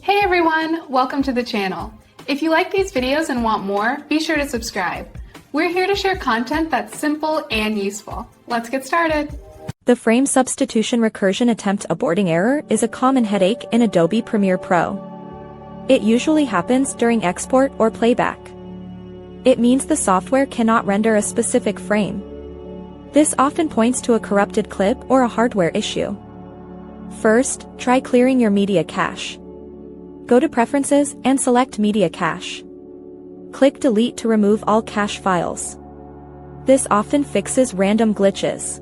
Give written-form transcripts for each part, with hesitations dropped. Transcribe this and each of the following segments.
Hey everyone, welcome to the channel. If you like these videos and want more, be sure to subscribe. We're here to share content that's simple and useful. Let's get started. The frame substitution recursion attempt aborting error is a common headache in Adobe Premiere Pro. It usually happens during export or playback. It means the software cannot render a specific frame. This often points to a corrupted clip or a hardware issue. First, try clearing your media cache. Go to Preferences and select Media Cache. Click Delete to remove all cache files. This often fixes random glitches.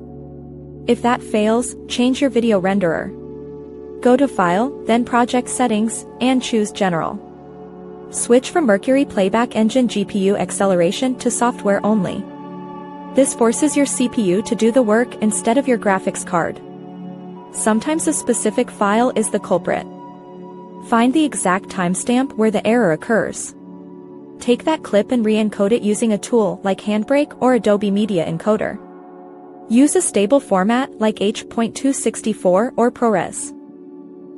If that fails, change your video renderer. Go to File, then Project Settings, and choose General. Switch from Mercury Playback Engine GPU acceleration to software only. This forces your CPU to do the work instead of your graphics card. Sometimes a specific file is the culprit. Find the exact timestamp where the error occurs. Take that clip and re-encode it using a tool like Handbrake or Adobe Media Encoder. Use a stable format like H.264 or ProRes.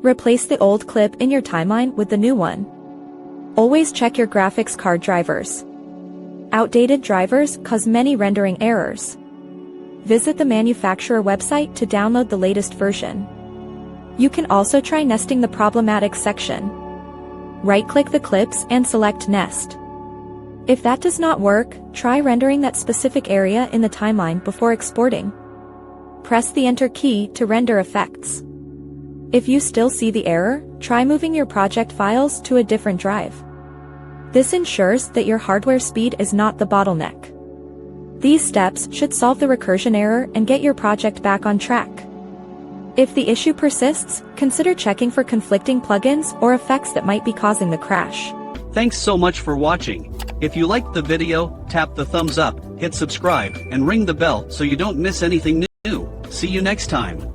Replace the old clip in your timeline with the new one. Always check your graphics card drivers. Outdated drivers cause many rendering errors. Visit the manufacturer website to download the latest version. You can also try nesting the problematic section. Right-click the clips and select Nest. If that does not work, try rendering that specific area in the timeline before exporting. Press the Enter key to render effects. If you still see the error, try moving your project files to a different drive. This ensures that your hardware speed is not the bottleneck. These steps should solve the recursion error and get your project back on track. If the issue persists, consider checking for conflicting plugins or effects that might be causing the crash. Thanks so much for watching. If you liked the video, tap the thumbs up, hit subscribe, and ring the bell so you don't miss anything new. See you next time.